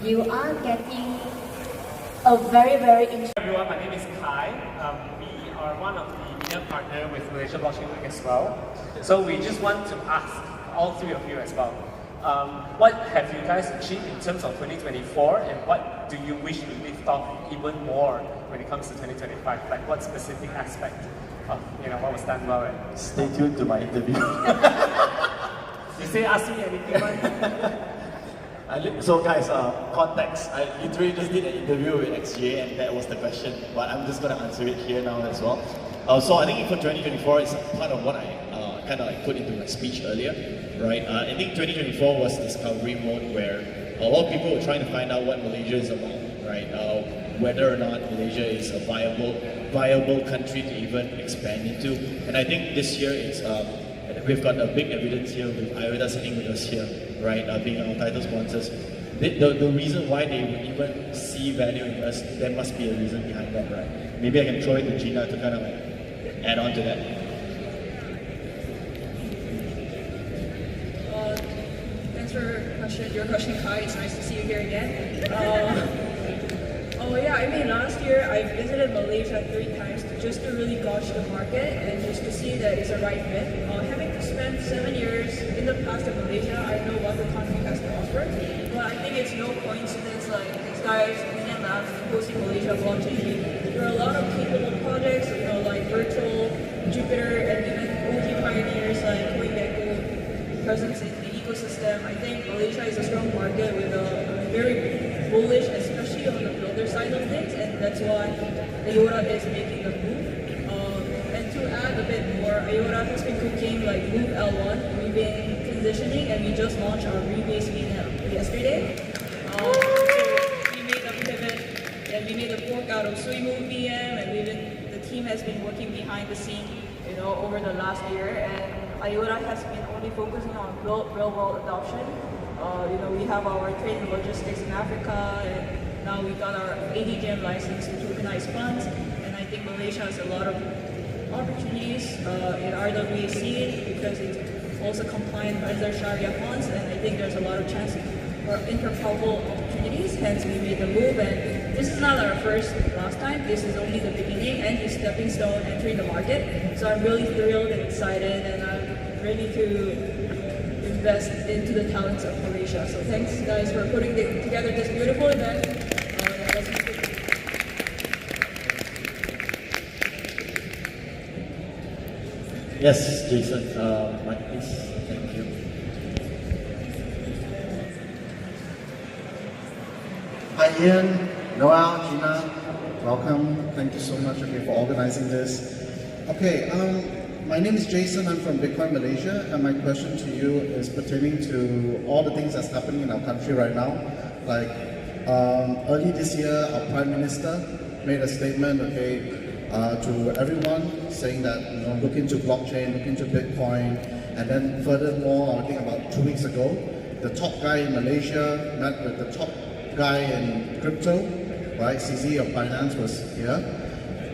you are getting a very interesting. Everyone, my name is Kai. We are one of the media partner with Malaysia Blockchain Week as well. So we just want to ask all three of you as well. What have you guys achieved in terms of 2024, and what do you wish to lift off even more when it comes to 2025? Like what specific aspect of what was done well? Right? Stay tuned to my interview. You say ask me anything, right? So guys, context. I literally just did an interview with XJ and that was the question, but I'm just going to answer it here now as well. So I think for 2024 is part of what I kind of like put into my speech earlier, right? I think 2024 was discovery mode where a lot of people were trying to find out what Malaysia is about, right? Whether or not Malaysia is a viable country to even expand into. And I think this year it's we've got a big evidence here with IOTA sitting with us here, right? Being our title sponsors. The reason why they would even see value in us, there must be a reason behind that, right? Maybe I can throw it to Gina to kind of like add on to that. Thanks for your question, Kai. It's nice to see you here again. Oh yeah, I mean last year I visited Malaysia 3 times just to really gauge the market and just to see that it's a right fit. Having spent 7 years in the past in Malaysia, I know what the country has to offer. But I think it's no coincidence like these guys, Lydian Labs, hosting Malaysia Blockchain Week. There are a lot of capable projects, like Virtual, Jupiter, and even OG pioneers like MYBW presence in the ecosystem. I think Malaysia is a strong market with a very bullish, especially on the builder side of things, and that's why IOTA is making the move. And to add a bit more, IOTA has been cooking like Move L1. We've been transitioning, and we just launched our rebase VM yesterday. So we made a pivot, and we made a fork out of SuiMove VM, and the team has been working behind the scene, over the last year, and IOTA has been only focusing on real-world adoption. We have our trade and logistics in Africa, and now we got our ADGM license to tokenize funds, and I think Malaysia has a lot of opportunities in RWA because it's also compliant with their Sharia funds, and I think there's a lot of chance for interoperable opportunities, hence we made the move, and this is not our last time, this is only the beginning and the stepping stone entering the market, so I'm really thrilled and excited, and I'm ready to invest into the talents of Malaysia. So thanks guys for putting together this beautiful event. Yes, Jason, Mike, please. Thank you. Hi Ian, Noel, Gina, welcome. Thank you so much for organizing this. Okay, my name is Jason, I'm from Bitcoin Malaysia, and my question to you is pertaining to all the things that's happening in our country right now. Like early this year, our Prime Minister made a statement, to everyone saying that, look into blockchain, look into Bitcoin, and then furthermore, I think about 2 weeks ago, the top guy in Malaysia met with the top guy in crypto, right? CZ of Binance was here.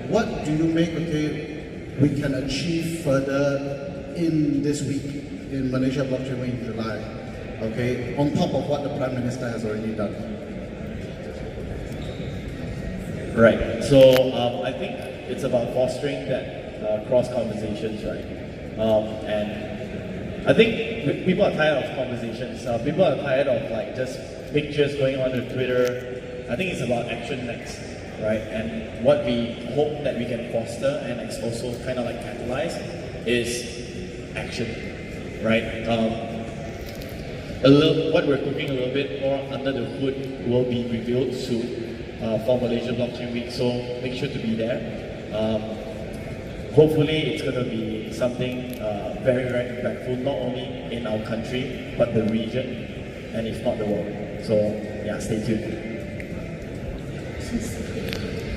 What do you make, we can achieve further in this week in Malaysia Blockchain Week in July, on top of what the Prime Minister has already done? Right, so I think it's about fostering that cross conversations, right? And I think people are tired of conversations. People are tired of like just pictures going on Twitter. I think it's about action next. Right, and what we hope that we can foster and also kind of like catalyze is action, right? What we're cooking a little bit more under the hood will be revealed soon for Malaysia Blockchain Week, so make sure to be there. Hopefully it's going to be something very impactful, not only in our country, but the region, and if not the world. So yeah, stay tuned.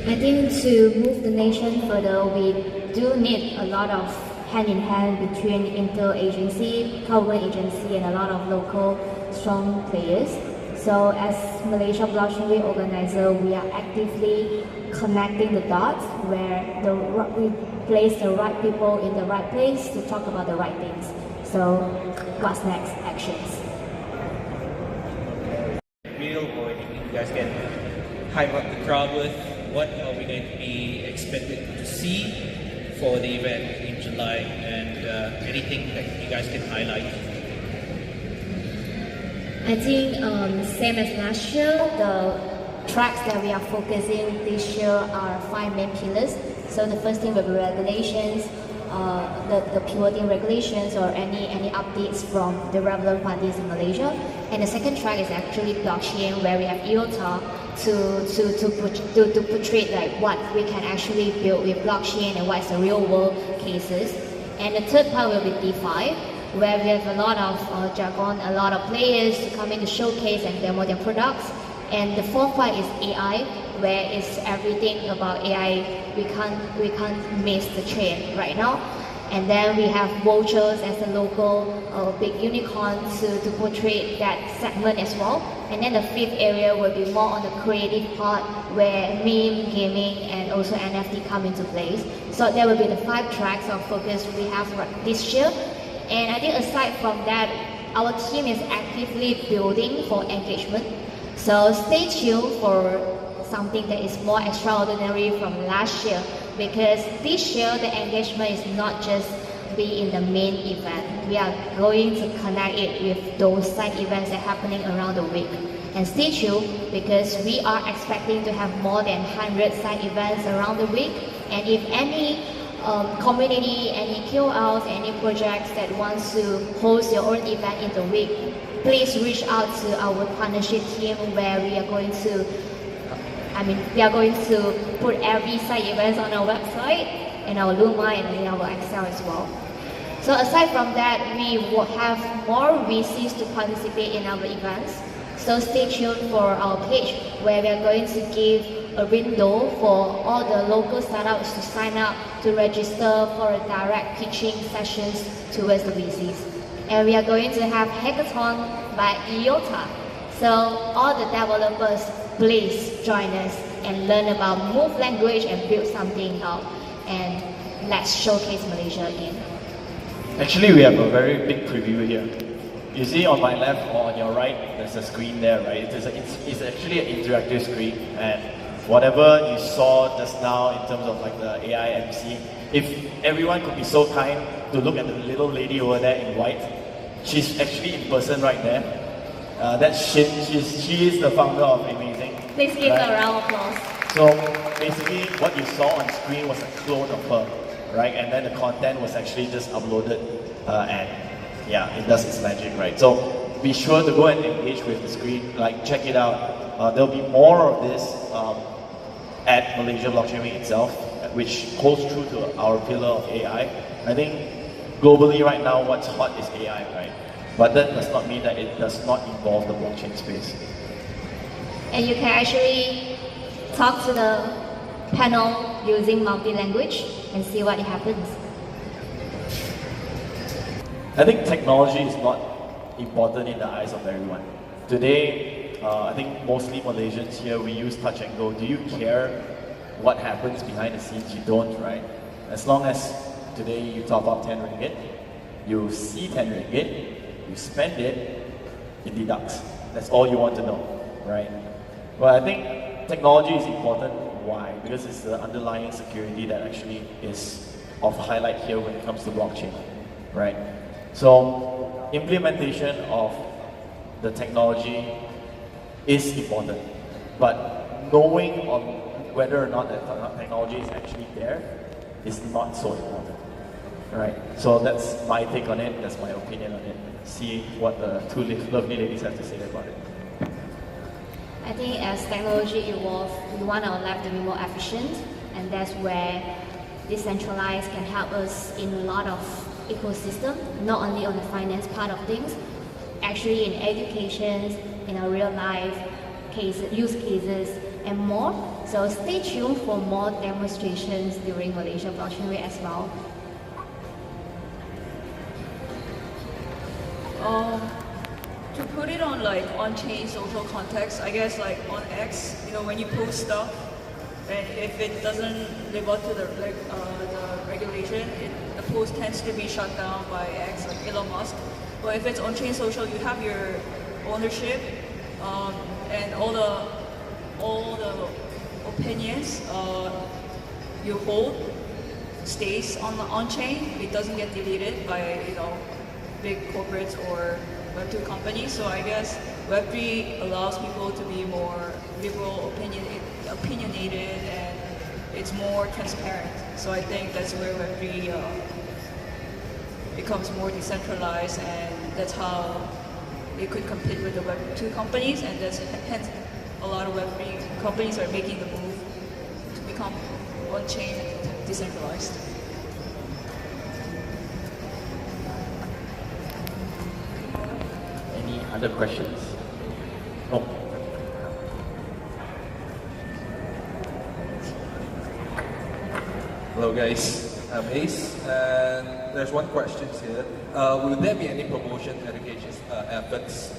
I think to move the nation further, we do need a lot of hand-in-hand between inter-agency, government agency, and a lot of local strong players. So as Malaysia Blockchain Week organizer, we are actively connecting the dots where we place the right people in the right place to talk about the right things. So what's next? Actions. Real guys can hype up the crowd with. What are we going to be expected to see for the event in July, and anything that you guys can highlight? I think same as last year, the tracks that we are focusing this year are 5 main pillars. So the first thing will be regulations, the pivoting regulations or any updates from the relevant parties in Malaysia. And the second track is actually blockchain, where we have IOTA to portray like what we can actually build with blockchain and what's the real world cases. And the third part will be DeFi, where we have a lot of jargon, a lot of players to come in to showcase and demo their products. And the fourth part is AI, where it's everything about AI. We can't miss the trend right now. And then we have vultures as a local big unicorn to portray that segment as well. And then the fifth area will be more on the creative part, where meme, gaming, and also NFT come into place. So there will be the 5 tracks of focus we have this year. And I think aside from that, our team is actively building for engagement. So stay tuned for something that is more extraordinary from last year, because this year the engagement is not just be in the main event. We are going to connect it with those side events that are happening around the week. And stay tuned, because we are expecting to have more than 100 side events around the week. And if any community, any KOLs, any projects that wants to host your own event in the week, please reach out to our partnership team, where we are going to put every side events on our website, in our Luma and in our Excel as well. So aside from that, we will have more VCs to participate in our events. So stay tuned for our page, where we are going to give a window for all the local startups to sign up to register for a direct pitching sessions towards the VCs. And we are going to have hackathon by IOTA. So all the developers, please join us and learn about Move language and build something out. And let's showcase Malaysia again. Actually, we have a very big preview here. You see on my left or on your right, there's a screen there, right? It's actually an interactive screen, and whatever you saw just now in terms of like the AI MC, if everyone could be so kind to look at the little lady over there in white, she's actually in person right there. She is the founder of Amazing. Please give her a round of applause. So basically, what you saw on screen was a clone of her, right? And then the content was actually just uploaded, and yeah, it does its magic, right? So be sure to go and engage with the screen, like check it out. There'll be more of this at Malaysia Blockchain Week itself, which holds true to our pillar of AI. I think globally right now, what's hot is AI, right? But that does not mean that it does not involve the blockchain space. And you can actually talk to the panel using multi-language and see what happens. I think technology is not important in the eyes of everyone. Today, I think mostly Malaysians here, we use touch and go. Do you care what happens behind the scenes? You don't, right? As long as today you top up 10 ringgit, you see 10 ringgit, you spend it, it deducts. That's all you want to know, right? Well, I think technology is important. Why? Because it's the underlying security that actually is of highlight here when it comes to blockchain, right? So implementation of the technology is important, but knowing on whether or not the technology is actually there is not so important, right? So that's my take on it, that's my opinion on it. See what the two lovely ladies have to say about it. I think as technology evolves, we want our life to be more efficient, and that's where decentralized can help us in a lot of ecosystem, not only on the finance part of things, actually in education, in our real life cases, use cases, and more. So stay tuned for more demonstrations during Malaysia Blockchain Week as well. To put it on like on-chain social context, I guess like on X, you know, when you post stuff, and if it doesn't live up to the regulation, the post tends to be shut down by X, like Elon Musk. But if it's on-chain social, you have your ownership, and all the all the opinions you hold stays on chain. It doesn't get deleted by big corporates or Web2 companies. So I guess Web3 allows people to be more liberal, opinionated, and it's more transparent. So I think that's where Web3 becomes more decentralized, and that's how it could compete with the Web2 companies, and hence a lot of Web3 companies are making the move to become on-chain decentralized. Any other questions? No. Hello guys, I'm Ace, and there's one question here. Will there be any promotion education efforts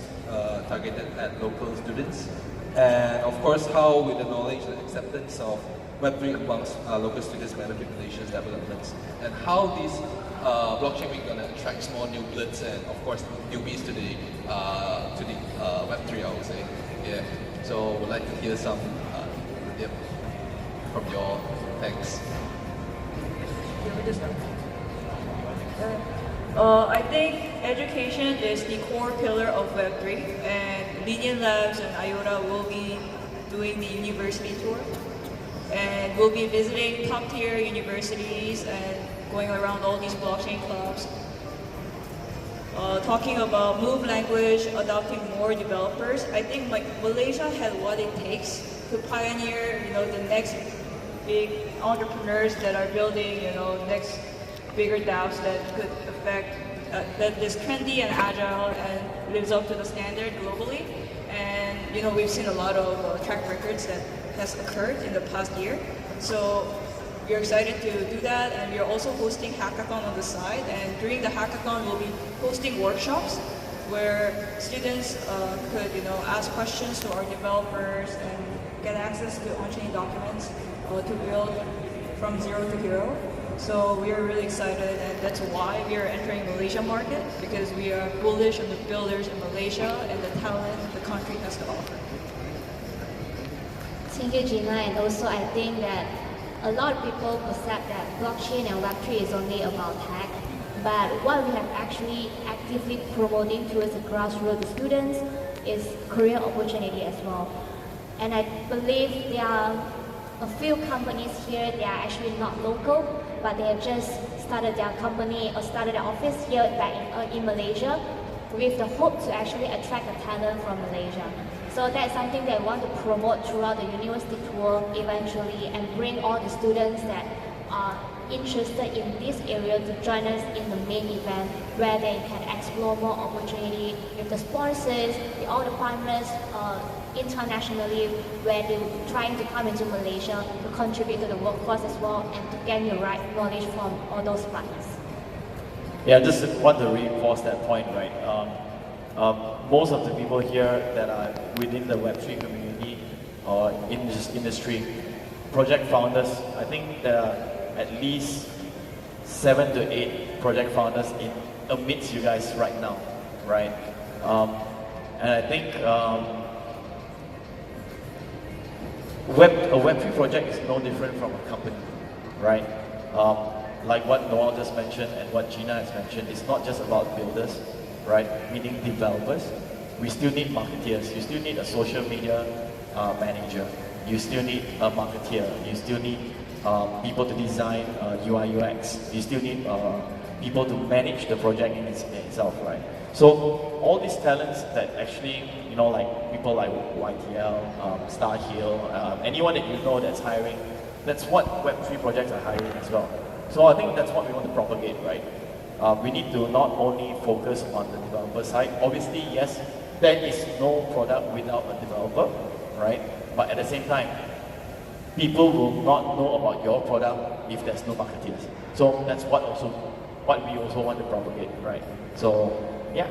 targeted at local students? And of course, how will the knowledge and acceptance of Web3 amongst local students benefit Malaysia's developments? And how this blockchain week gonna attract more new bloods and of course newbies to the Web3, I would say. Yeah. So would like to hear some from your thanks. I think education is the core pillar of Web3, and Lydian Labs and IOTA will be doing the university tour, and we'll be visiting top-tier universities and going around all these blockchain clubs, talking about Move language, adopting more developers. I think Malaysia has what it takes to pioneer, the next big entrepreneurs that are building, next bigger DAOs that could affect, that is trendy and agile and lives up to the standard globally. And, we've seen a lot of track records that has occurred in the past year. So we're excited to do that, and we're also hosting hackathon on the side. And during the hackathon, we'll be hosting workshops where students could, ask questions to our developers and get access to on-chain documents to build from zero to hero. So we are really excited, and that's why we are entering Malaysia market, because we are bullish on the builders in Malaysia and the talent the country has to offer. Thank you, Gina. And also I think that a lot of people perceive that blockchain and Web3 is only about tech, but what we have actually actively promoting towards the grassroots students is career opportunity as well. And I believe there are a few companies here, they are actually not local, but they have just started their company or started their office here back in Malaysia with the hope to actually attract the talent from Malaysia. So that's something that I want to promote throughout the university tour eventually, and bring all the students that are interested in this area to join us in the main event, where they can explore more opportunity with the sponsors, all the partners internationally, where they're trying to come into Malaysia to contribute to the workforce as well, and to gain the right knowledge from all those partners. Yeah, I just want to reinforce that point, right? Most of the people here that are within the Web3 community or in this industry, project founders, I think there are at least 7 to 8 project founders amidst you guys right now, right? And I think a Web3 project is no different from a company, right? Like what Noel just mentioned and what Gina has mentioned, it's not just about builders, right? Meaning developers. We still need marketeers. You still need a social media manager. You still need a marketeer. You still need people to design UI UX. You still need people to manage the project in itself, right? So all these talents that actually, like people like YTL, Star Hill, anyone that you know that's hiring, that's what Web3 projects are hiring as well. So I think that's what we want to propagate, right? We need to not only focus on the developer side. Obviously, yes, there is no product without a developer, right? But at the same time, people will not know about your product if there's no marketeers. So that's what we also want to propagate, right? So yeah.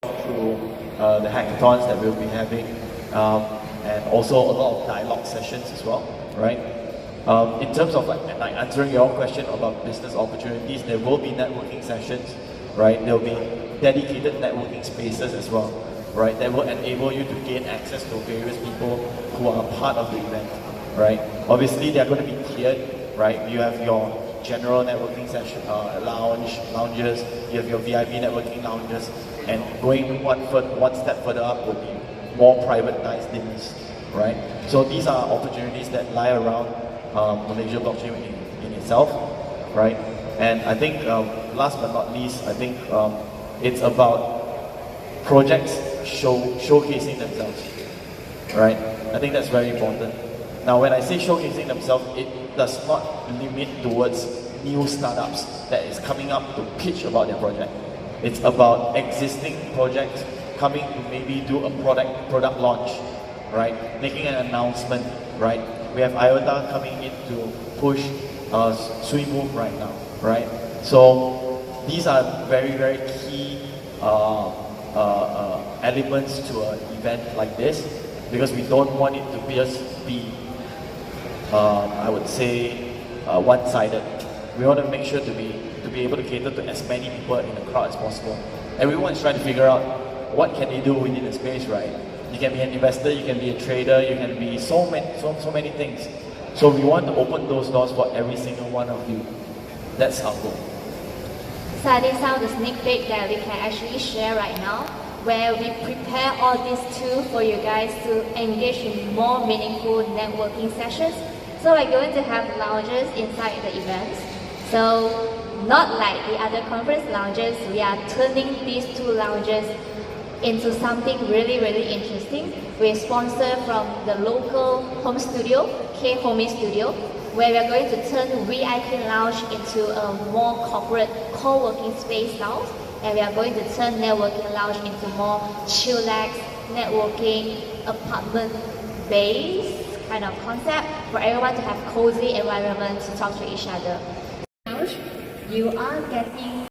Through the hackathons that we'll be having, and also a lot of dialogue sessions as well, right? In terms of like answering your question about business opportunities, there will be networking sessions, right? There will be dedicated networking spaces as well, right? That will enable you to gain access to various people who are part of the event, right? Obviously, they are going to be tiered, right? You have your general networking session, lounges, you have your VIP networking lounges, and going one step further up will be more privatized dinners, right? So these are opportunities that lie around Malaysia Blockchain in itself, right? And I think last but not least, I think it's about projects showcasing themselves, right? I think that's very important. Now, when I say showcasing themselves, it does not limit towards new startups that is coming up to pitch about their project. It's about existing projects coming to maybe do a product launch, right? Making an announcement, right? We have IOTA coming in to push Move right now, right? So these are very, very key elements to an event like this, because we don't want it to just be, I would say, one-sided. We want to make sure to be able to cater to as many people in the crowd as possible. Everyone is trying to figure out what can they do within the space, right? You can be an investor, you can be a trader, you can be so many things. So we want to open those doors for every single one of you. That's our goal. So this is how the sneak peek that we can actually share right now, where we prepare all these tools for you guys to engage in more meaningful networking sessions. So we're going to have lounges inside the events. So not like the other conference lounges, we are turning these two lounges into something really, really interesting. We sponsor from the local home studio, K Homey Studio, where we are going to turn VIP lounge into a more corporate co-working space lounge, and we are going to turn networking lounge into more chillax, networking, apartment-based kind of concept for everyone to have cozy environment to talk to each other. You are getting